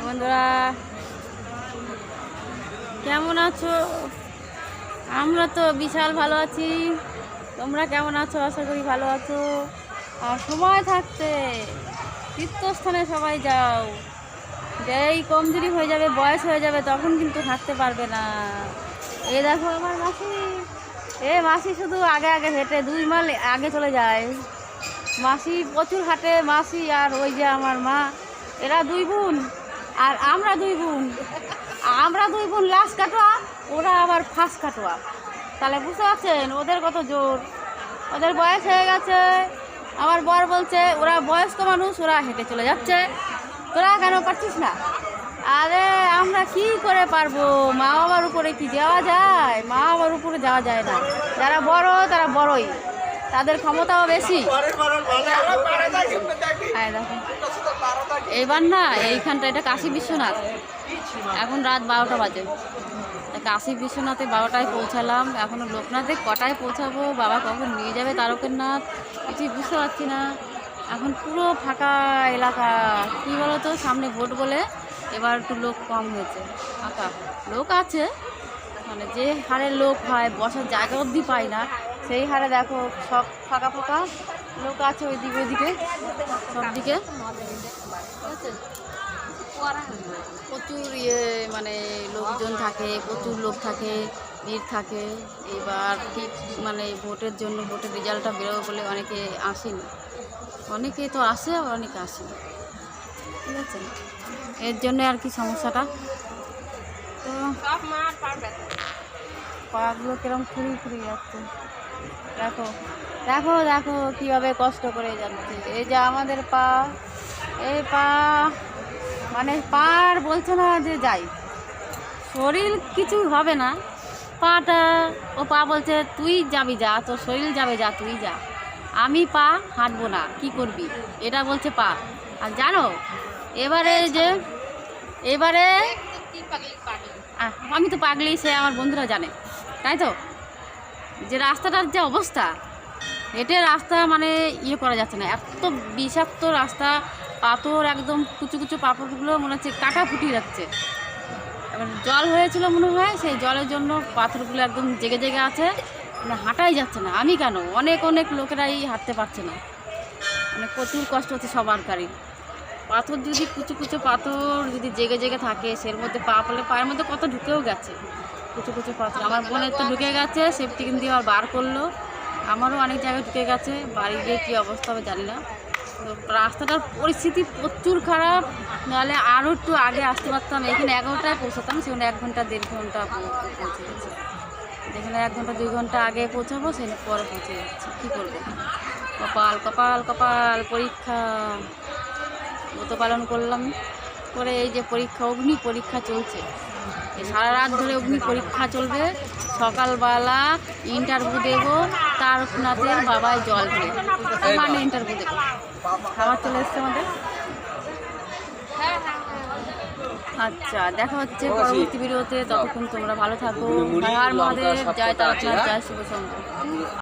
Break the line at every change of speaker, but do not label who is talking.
High বন্ধুরা, কেমন আছো? আমরা তো বিশাল ভালো আছি। তোমরা কেমন আছো? আশা করি ভালো আছো। আর সময় থাকতে তীর্থস্থানে সবাই যাও। যেই কমজোরি হয়ে যাবে, বয়স হয়ে যাবে, তখন কিন্তু থাকতে পারবে না। এই দেখো আমার মাসি, মাসি শুধু আগে আগে হেঁটে 2 মাইল আগে চলে যায়। মাসি প্রচুর হাঁটে, মাসি আর ওই যে আমার মা, এরা 2 বোন। আর আমরা 2 বোন, লাস্ট কাটোয়া, ওরা আবার ফার্স্ট কাটোয়া। তাহলে বুঝতে পারছেন ওদের কত জোর। ওদের বয়স হয়ে গেছে। আমার বর বলছে ওরা বয়স্ক মানুষ, ওরা হেঁটে চলে যাচ্ছে, তোরা কেন পারছিস না? আরে আমরা কি করে পারবো? মা বাবার উপরে কি যাওয়া যায়? মা বাবার উপরে যাওয়া যায় না। যারা বড় তারা বড়ই, তাদের ক্ষমতাও বেশি। এইবার না এইখানটা, এটা কাশী বিশ্বনাথ। এখন রাত 12টা বাজে। কাশী বিশ্বনাথে 12টায় পৌঁছালাম। এখনও লোকনাথে কটায় পৌঁছাবো, বাবা কখন নিয়ে যাবে তারকেশ্বর, কিছুই বুঝতে পারছি না। এখন পুরো ফাঁকা এলাকা। কী বলো তো, সামনে ভোট বলে এবার একটু লোক কম হয়েছে। ফাঁকা লোক আছে, মানে যে হারে লোক হয়, বসার জায়গা অবধি পাই না, সেই হারে দেখো সব ফাঁকা ফাঁকা লোক আছে। ওইদিকে ওইদিকে সব দিকে প্রচুর মানে লোকজন থাকে, প্রচুর লোক থাকে, ভিড় থাকে। এবার ঠিক মানে ভোটের জন্য, ভোটের রেজাল্টটা বেরোবে বলে অনেকে আসেনি। অনেকে তো আসে, আবার অনেকে আসেনি, ঠিক আছে? এর জন্য আর কি সমস্যাটা। তো পাগুলো কিরম ফুরিয়ে যাচ্ছে। দেখো দেখো দেখো কীভাবে কষ্ট করে যাচ্ছে। এই যে আমাদের পা, এই পা মানে পার বলছে না যে যাই, শরীর কিছু হবে না, পাটা, ও পা বলছে তুই যাবি যা, তোর শরীর যাবে যা, তুই যা, আমি পা হাঁটবো না, কি করবি, এটা বলছে পা। আর জানো এবারে আমি তো পাগলি, সে আমার বন্ধুরা জানে, তাই তো। যে রাস্তাটার যে অবস্থা, হেঁটে রাস্তা মানে করা যাচ্ছে না, এত বিষাক্ত রাস্তা, পাথর একদম কুচু কুচু পাথরগুলো মনে হচ্ছে কাটা ফুটিয়ে যাচ্ছে। এবার জল হয়েছিল মনে হয়, সেই জলের জন্য পাথরগুলো একদম জেগে জেগে আছে, মানে হাঁটাই যাচ্ছে না। আমি কেন, অনেক অনেক লোকেরাই হাঁটতে পারছে না, মানে প্রচুর কষ্ট হচ্ছে সবারকারই। পাথর যদি কুচু কুচু পাথর যদি জেগে জেগে থাকে, সের মধ্যে পা ফেলে, পায়ের মধ্যে কত ঢুকেও গেছে কুচু কুচু পাথর। আমার বোনের তো ঢুকে গেছে, সেফটি কিন দিয়ে আবার বার করলো। আমারও অনেক জায়গায় ঢুকে গেছে, বাড়ি গিয়ে কী অবস্থা হবে জানি না। তো রাস্তাটার পরিস্থিতি প্রচুর খারাপ। নাহলে আরও একটু আগে আসতে পারতাম। এখানে 11টায় পৌঁছাতাম, সেখানে 1 ঘন্টা 1.5 ঘন্টা পৌঁছে গেছে। যেখানে 1 ঘন্টা 2 ঘন্টা আগে পৌঁছাবো, সেখানে পরে পৌঁছে যাচ্ছি। কী করবো? কপাল কপাল কপাল। পরীক্ষা ব্রত পালন করলাম, করে এই যে পরীক্ষা, অগ্নি পরীক্ষা চলছে। সারা রাত ধরে অগ্নি পরীক্ষা চলবে। সকালবেলা ইন্টারভিউ দেবো, তারকনাথের বাবায় জল দিয়ে মানে ইন্টারভিউ দেবো। খাবার চলে এসছে আমাদের। আচ্ছা, দেখা হচ্ছে পরবর্তী ভিডিওতে। ততক্ষণ তোমরা ভালো থাকো। হর হর মহাদেব, জয় তারকনাথ, জয় শিব শম্ভু।